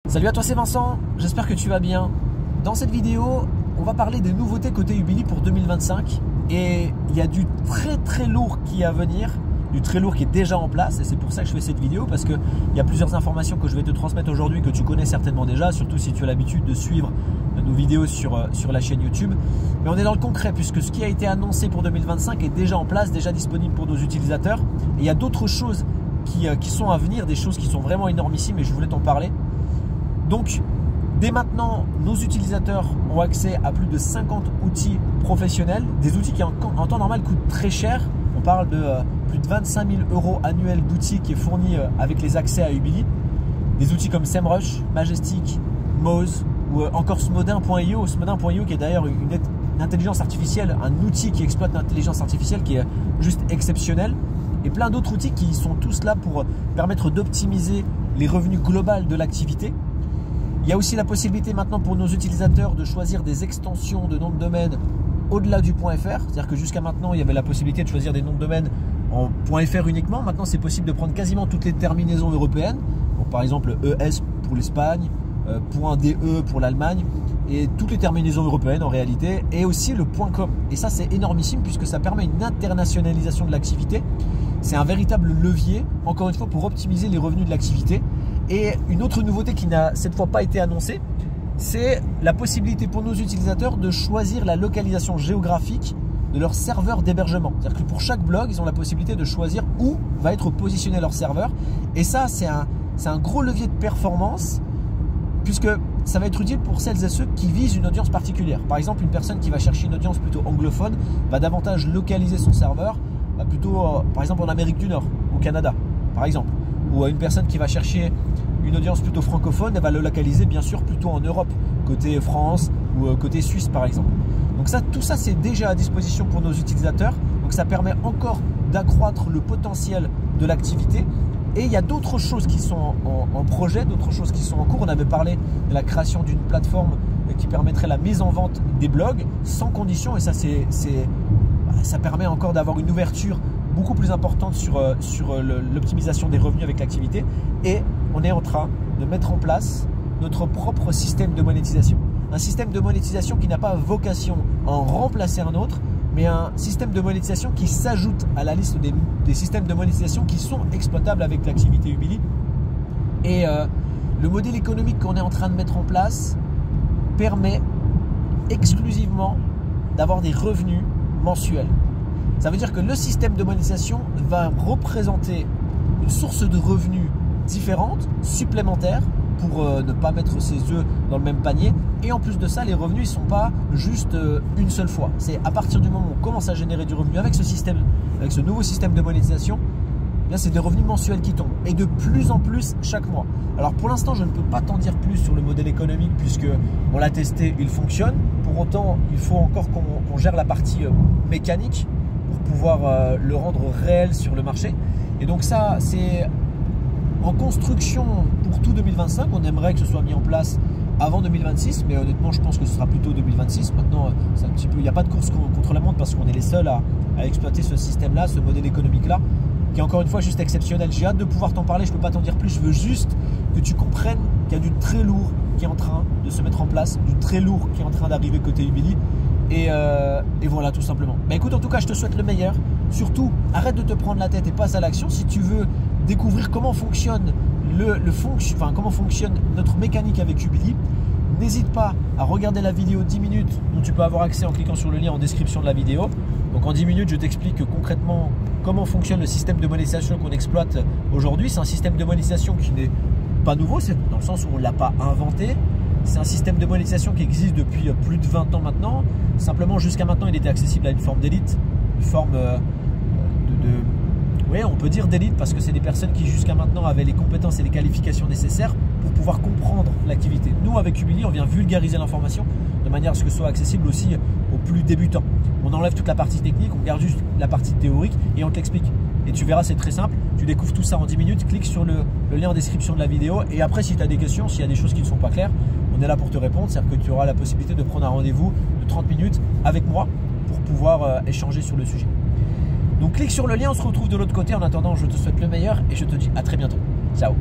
Salut à toi, c'est Vincent, j'espère que tu vas bien. Dans cette vidéo, on va parler des nouveautés côté Ubili pour 2025 et il y a du très lourd qui est à venir, du très lourd qui est déjà en place et c'est pour ça que je fais cette vidéo parce qu'il y a plusieurs informations que je vais te transmettre aujourd'hui que tu connais certainement déjà, surtout si tu as l'habitude de suivre nos vidéos sur la chaîne YouTube. Mais on est dans le concret puisque ce qui a été annoncé pour 2025 est déjà en place, déjà disponible pour nos utilisateurs. Et il y a d'autres choses qui sont à venir, des choses qui sont vraiment énormissimes et je voulais t'en parler. Donc, dès maintenant, nos utilisateurs ont accès à plus de 50 outils professionnels, des outils qui en temps normal coûtent très cher. On parle de plus de 25 000 € annuels d'outils qui est fourni avec les accès à Ubili. Des outils comme SEMrush, Majestic, Moz ou encore Smodin.io. Smodin.io qui est d'ailleurs une intelligence artificielle, un outil qui exploite l'intelligence artificielle qui est juste exceptionnel. Et plein d'autres outils qui sont tous là pour permettre d'optimiser les revenus globaux de l'activité. Il y a aussi la possibilité maintenant pour nos utilisateurs de choisir des extensions de noms de domaine au-delà du .fr. C'est-à-dire que jusqu'à maintenant, il y avait la possibilité de choisir des noms de domaine en .fr uniquement. Maintenant, c'est possible de prendre quasiment toutes les terminaisons européennes. Donc, par exemple, ES pour l'Espagne, .de pour l'Allemagne et toutes les terminaisons européennes en réalité. Et aussi le .com. Et ça, c'est énormissime puisque ça permet une internationalisation de l'activité. C'est un véritable levier, encore une fois, pour optimiser les revenus de l'activité. Et une autre nouveauté qui n'a cette fois pas été annoncée, c'est la possibilité pour nos utilisateurs de choisir la localisation géographique de leur serveur d'hébergement. C'est-à-dire que pour chaque blog, ils ont la possibilité de choisir où va être positionné leur serveur. Et ça, c'est un gros levier de performance puisque ça va être utile pour celles et ceux qui visent une audience particulière. Par exemple, une personne qui va chercher une audience plutôt anglophone va davantage localiser son serveur plutôt, par exemple, en Amérique du Nord, au Canada, par exemple. Ou à une personne qui va chercher une audience plutôt francophone, elle va le localiser bien sûr plutôt en Europe, côté France ou côté Suisse par exemple. Donc ça, tout ça c'est déjà à disposition pour nos utilisateurs, donc ça permet encore d'accroître le potentiel de l'activité. Et il y a d'autres choses qui sont en projet, d'autres choses qui sont en cours. On avait parlé de la création d'une plateforme qui permettrait la mise en vente des blogs sans condition et ça ça permet encore d'avoir une ouverture beaucoup plus importante sur l'optimisation des revenus avec l'activité. Et on est en train de mettre en place notre propre système de monétisation. Un système de monétisation qui n'a pas vocation à en remplacer un autre, mais un système de monétisation qui s'ajoute à la liste des systèmes de monétisation qui sont exploitables avec l'activité Ubili. Et le modèle économique qu'on est en train de mettre en place permet exclusivement d'avoir des revenus mensuels. Ça veut dire que le système de monétisation va représenter une source de revenus différente, supplémentaire, pour ne pas mettre ses œufs dans le même panier. Et en plus de ça, les revenus ne sont pas juste une seule fois. C'est à partir du moment où on commence à générer du revenu avec ce système, avec ce nouveau système de monétisation, là c'est des revenus mensuels qui tombent. Et de plus en plus chaque mois. Alors pour l'instant, je ne peux pas t'en dire plus sur le modèle économique puisque on l'a testé, il fonctionne. Pour autant, il faut encore qu'on gère la partie mécanique pour pouvoir le rendre réel sur le marché. Et donc ça, c'est en construction pour tout 2025. On aimerait que ce soit mis en place avant 2026, mais honnêtement, je pense que ce sera plutôt 2026. Maintenant, c'est un petit peu, il n'y a pas de course contre la montre parce qu'on est les seuls à exploiter ce système-là, ce modèle économique-là, qui est encore une fois juste exceptionnel. J'ai hâte de pouvoir t'en parler, je ne peux pas t'en dire plus, je veux juste que tu comprennes qu'il y a du très lourd qui est en train de se mettre en place, du très lourd qui est en train d'arriver côté Ubili. Et voilà, tout simplement. Bah écoute, en tout cas, je te souhaite le meilleur. Surtout, arrête de te prendre la tête et passe à l'action. Si tu veux découvrir comment fonctionne comment fonctionne notre mécanique avec Ubili, n'hésite pas à regarder la vidéo 10 minutes dont tu peux avoir accès en cliquant sur le lien en description de la vidéo. Donc en 10 minutes, je t'explique concrètement comment fonctionne le système de monétisation qu'on exploite aujourd'hui. C'est un système de monétisation qui n'est pas nouveau, c'est dans le sens où on ne l'a pas inventé. C'est un système de monétisation qui existe depuis plus de 20 ans maintenant. Simplement, jusqu'à maintenant, il était accessible à une forme d'élite, une forme oui, on peut dire d'élite parce que c'est des personnes qui jusqu'à maintenant avaient les compétences et les qualifications nécessaires pour pouvoir comprendre l'activité. Nous, avec Ubili, on vient vulgariser l'information de manière à ce que ce soit accessible aussi aux plus débutants. On enlève toute la partie technique, on garde juste la partie théorique et on te l'explique. Et tu verras, c'est très simple. Tu découvres tout ça en 10 minutes. Clique sur le lien en description de la vidéo. Et après, si tu as des questions, s'il y a des choses qui ne sont pas claires, on est là pour te répondre. C'est-à-dire que tu auras la possibilité de prendre un rendez-vous de 30 minutes avec moi pour pouvoir échanger sur le sujet. Donc clique sur le lien, on se retrouve de l'autre côté. En attendant, je te souhaite le meilleur et je te dis à très bientôt. Ciao.